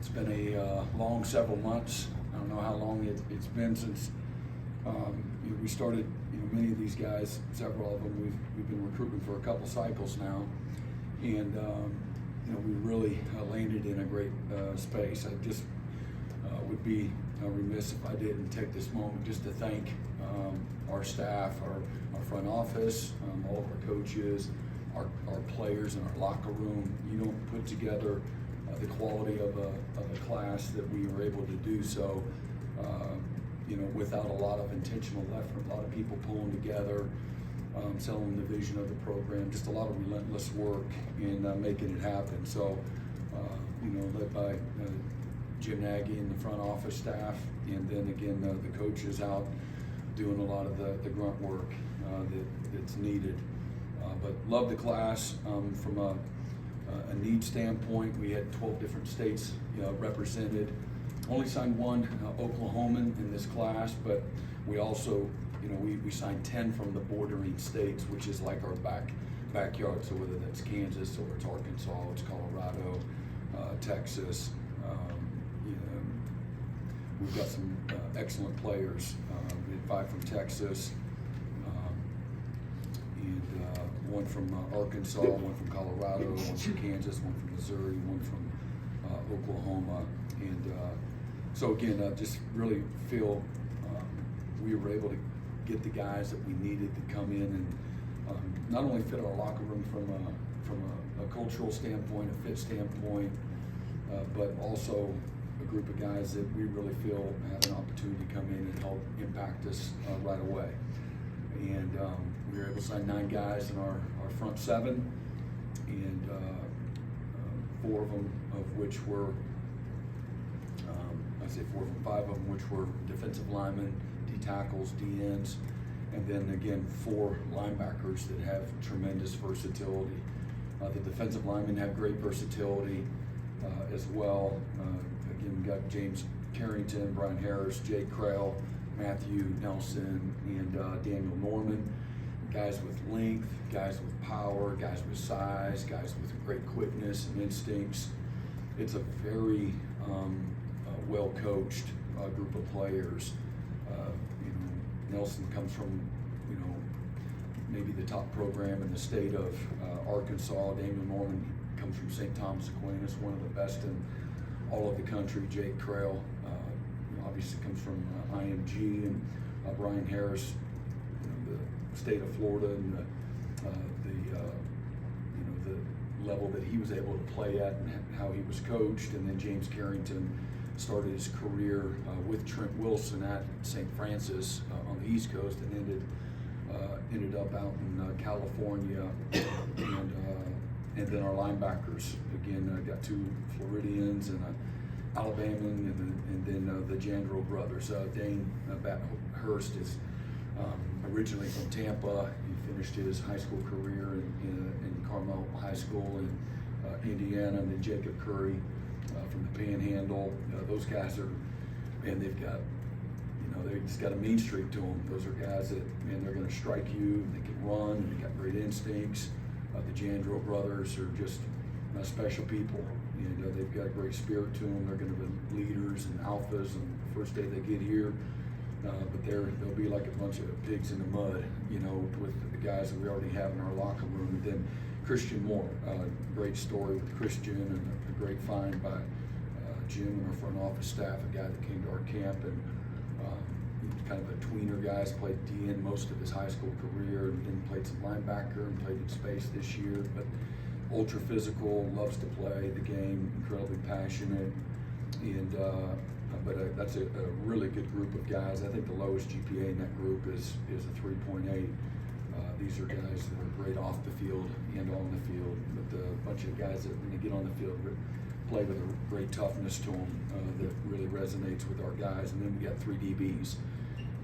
It's been a long several months. I don't know how long it's been since we started. Many of these guys, several of them, we've been recruiting for a couple cycles now, and we really landed in a great space. I just would be remiss if I didn't take this moment just to thank our staff, our front office, all of our coaches, our players in our locker room. You don't put together the quality of a class that we were able to do so, without a lot of intentional effort, a lot of people pulling together, selling the vision of the program, just a lot of relentless work in making it happen. So, led by Jim Nagy and the front office staff, and then again the coaches out doing a lot of the grunt work that's needed. But love the class. From a need standpoint, we had 12 different states represented. Only signed one Oklahoman in this class, but we also, we signed 10 from the bordering states, which is like our backyard. So whether that's Kansas or it's Arkansas, it's Colorado, Texas. We've got some excellent players. We had 5 from Texas, and one from Arkansas, one from Colorado, one from Kansas, one from Missouri, one from Oklahoma. And so again, just really feel we were able to get the guys that we needed to come in and not only fit our locker room from a cultural standpoint, a fit standpoint, but also a group of guys that we really feel have an opportunity to come in and help impact us right away. And we were able to sign 9 guys in our front 7, and 4 of them of which were, 5 of them which were defensive linemen, D tackles, D ends, and then again 4 linebackers that have tremendous versatility. The defensive linemen have great versatility as well. Again, we got James Carrington, Brian Harris, Jake Krell, Matthew Nelson, and Daniel Norman. Guys with length, guys with power, guys with size, guys with great quickness and instincts. It's a very well-coached group of players. Nelson comes from, maybe the top program in the state of Arkansas. Daniel Norman comes from St. Thomas Aquinas, one of the best in all of the country. Jake Krell obviously comes from IMG, and Brian Harris, the state of Florida, and the level that he was able to play at and how he was coached. And then James Carrington started his career with Trent Wilson at St. Francis on the East Coast, and ended up out in California. And then our linebackers, again, got 2 Floridians and an Alabaman, and then the Jandro brothers. Dane Hurst is originally from Tampa. He finished his high school career in Carmel High School in Indiana. And then Jacob Curry from the Panhandle. Those guys are, man, they've got, they just got a mean streak to them. Those are guys that, man, they're going to strike you. They can run, and they got great instincts. The Jandro brothers are just special people, and they've got a great spirit to them. They're going to be leaders and alphas on the first day they get here, but they'll be like a bunch of pigs in the mud, with the guys that we already have in our locker room. And then Christian Moore, great story with Christian, and a great find by Jim and our front office staff, a guy that came to our camp, and kind of a tweener guy. He's played DN most of his high school career, and then played some linebacker and played in space this year, but ultra physical, loves to play the game, incredibly passionate, and but that's a really good group of guys. I think the lowest GPA in that group is a 3.8. These are guys that are great off the field and on the field, but a bunch of guys that when they get on the field play with a great toughness to them that really resonates with our guys. And then we got 3 DBs.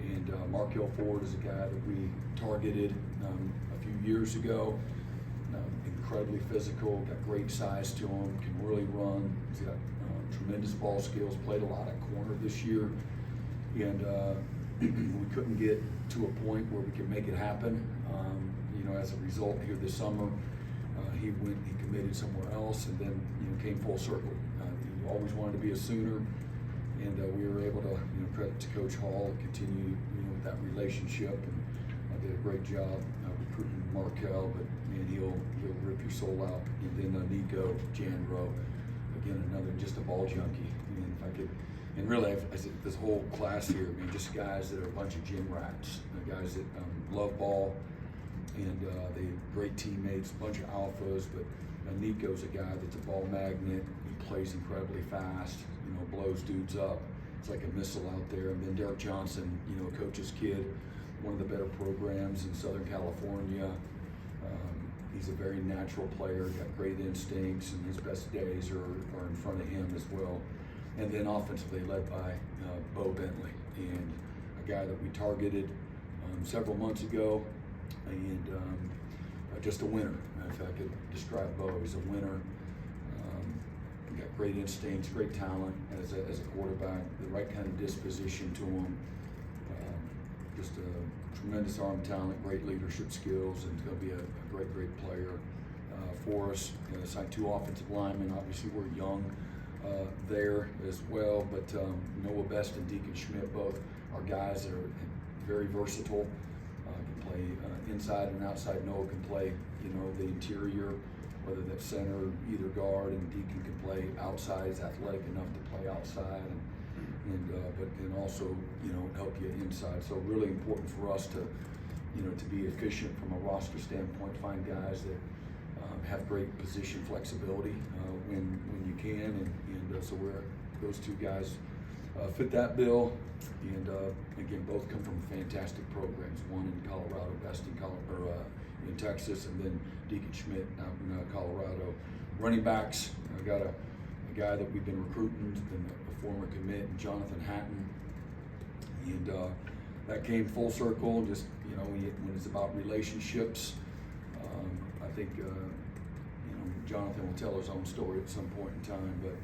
And Mark Ford is a guy that we targeted a few years ago. Incredibly physical, got great size to him, can really run. He's got tremendous ball skills, played a lot at corner this year. And we couldn't get to a point where we could make it happen. As a result, here this summer, he committed somewhere else, and then came full circle. He always wanted to be a Sooner, and we were able to, credit to Coach Hall, continue, with that relationship, and did a great job recruiting Markel, but man, he'll rip your soul out. And then Nico Janro, again, another just a ball junkie. And if I could, and really, this whole class here, just guys that are a bunch of gym rats, guys that love ball, and they great teammates, a bunch of alphas. But Nico's a guy that's a ball magnet. He plays incredibly fast, blows dudes up. It's like a missile out there. And then Derek Johnson, coach's kid, one of the better programs in Southern California. He's a very natural player, got great instincts, and his best days are in front of him as well. And then offensively led by Bo Bentley, and a guy that we targeted several months ago, and just a winner. If I could describe Bo, he's a winner. He got great instincts, great talent as a quarterback, the right kind of disposition to him. Just a tremendous arm talent, great leadership skills, and he's going to be a great player for us. Signed 2 offensive linemen. Obviously, we're young there as well, but Noah Best and Deacon Schmidt both are guys that are very versatile. Can play inside and outside. Noah can play, the interior, whether that's center, either guard, and Deacon can play outside. He's athletic enough to play outside, but can also, help you inside. So really important for us to, to be efficient from a roster standpoint, find guys that have great position flexibility when you can, and so those 2 guys fit that bill. And again, both come from fantastic programs. One in Colorado, Best in Texas, and then Deacon Schmidt out in Colorado. Running backs, I got a guy that we've been recruiting, been a former commit, Jonathan Hatton, and that came full circle. Just when it's about relationships, I think Jonathan will tell his own story at some point in time. But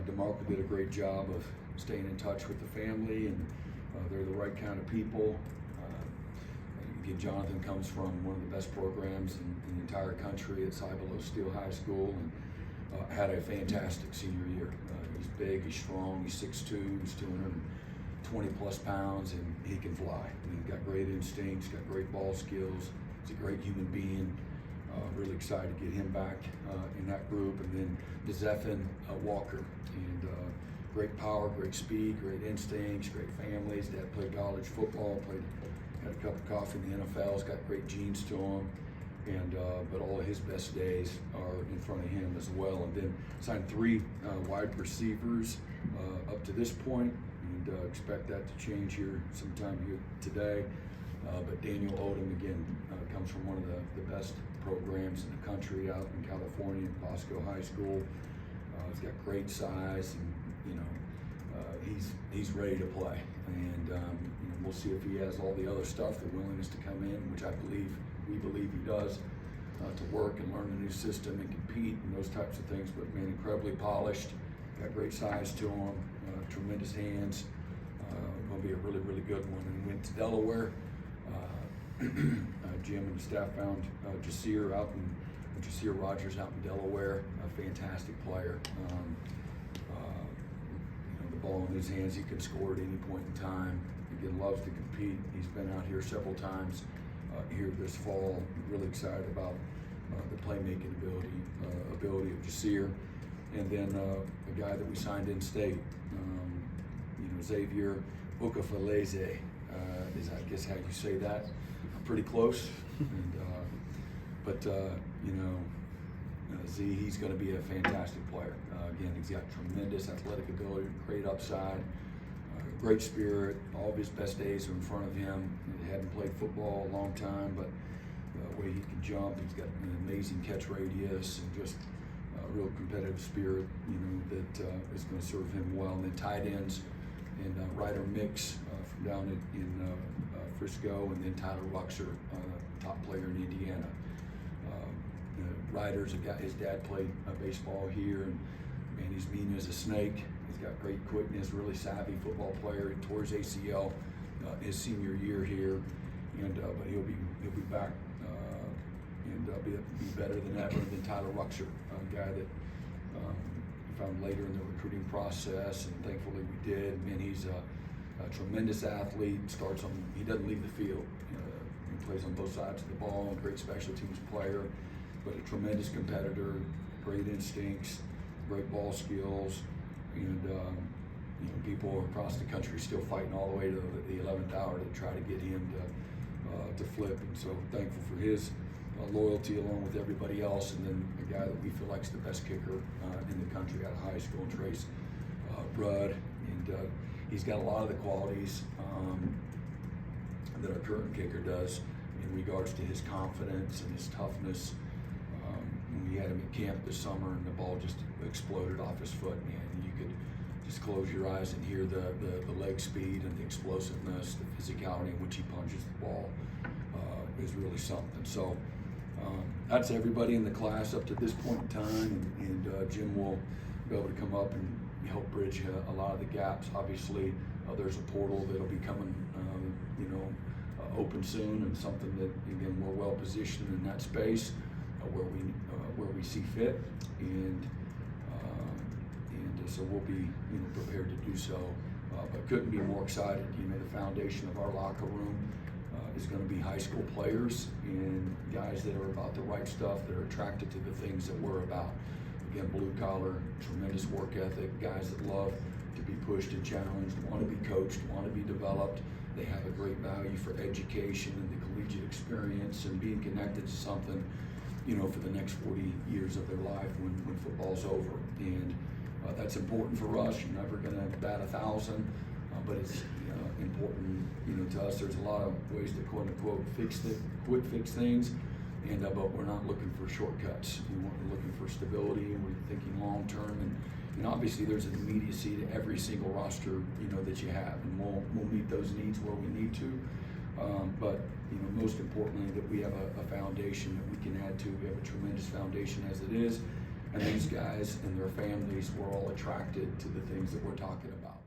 DeMarco did a great job of staying in touch with the family, and they're the right kind of people. Again, Jonathan comes from one of the best programs in the entire country at Cibolo Steele High School, and had a fantastic senior year. He's big, he's strong, he's 6'2", he's 220 plus pounds, and he can fly. He's got great instincts, got great ball skills. He's a great human being. Really excited to get him back in that group. And then DeZephin Walker, and great power, great speed, great instincts, great families. Dad played college football, had a cup of coffee in the NFL. He's got great genes to him. And but all of his best days are in front of him as well. And then signed 3 wide receivers up to this point, and expect that to change here sometime here today. But Daniel Odom, again, comes from one of the best programs in the country out in California, Bosco High School. He's got great size, and he's ready to play. And we'll see if he has all the other stuff, the willingness to come in, which we believe he does, to work and learn a new system and compete and those types of things. But man, incredibly polished, got great size to him, tremendous hands. Going to be a really good one. And went to Delaware. Jim and the staff found Jasir Rogers out in Delaware, a fantastic player. The ball in his hands, he can score at any point in time. Again, loves to compete. He's been out here several times here this fall. Really excited about the playmaking ability of Jasir. And then a guy that we signed in state, Xavier Okafaleze, is I guess how you say that. Pretty close. And, Z, he's going to be a fantastic player. Again, he's got tremendous athletic ability, great upside, great spirit. All of his best days are in front of him. He hadn't played football a long time, but the way he can jump, he's got an amazing catch radius, and just a real competitive spirit, that is going to serve him well. And then tight ends, and Ryder Mix from down in Frisco, and then Tyler Ruxer, top player in Indiana. Ryder's a guy, his dad played baseball here, and man, he's mean as a snake. He's got great quickness, really savvy football player. He tore his ACL his senior year here, and but he'll be back and be better than ever. And then Tyler Ruxer, a guy that found later in the recruiting process, and thankfully we did. Man, he's a tremendous athlete. He doesn't leave the field. He plays on both sides of the ball. Great special teams player, but a tremendous competitor. Great instincts, great ball skills, and people across the country still fighting all the way to the 11th hour to try to get him to flip. And so thankful for his loyalty along with everybody else. And then a guy that we feel like is the best kicker in the country out of high school, Trace Rudd. And he's got a lot of the qualities that our current kicker does in regards to his confidence and his toughness. We had him at camp this summer, and the ball just exploded off his foot, man. You could just close your eyes and hear the leg speed and the explosiveness, the physicality in which he punches the ball is really something. So that's everybody in the class up to this point in time, and Jim will be able to come up and help bridge a lot of the gaps. Obviously, there's a portal that'll be coming, open soon, and something that, again, we're well positioned in that space where we see fit, and so we'll be prepared to do so. But couldn't be more excited. The foundation of our locker room is going to be high school players and guys that are about the right stuff, that are attracted to the things that we're about. Again, blue collar, tremendous work ethic, guys that love to be pushed and challenged, want to be coached, want to be developed. They have a great value for education and the collegiate experience and being connected to something, for the next 40 years of their life when football's over. And that's important for us. You're never going to bat 1,000, but it's important, to us. There's a lot of ways to quote unquote fix things, and but we're not looking for shortcuts. We're looking for stability, and we're thinking long term. And obviously, there's an immediacy to every single roster, that you have, and we'll meet those needs where we need to. But most importantly, that we have a foundation that we can add to. We have a tremendous foundation as it is, and these guys and their families were all attracted to the things that we're talking about.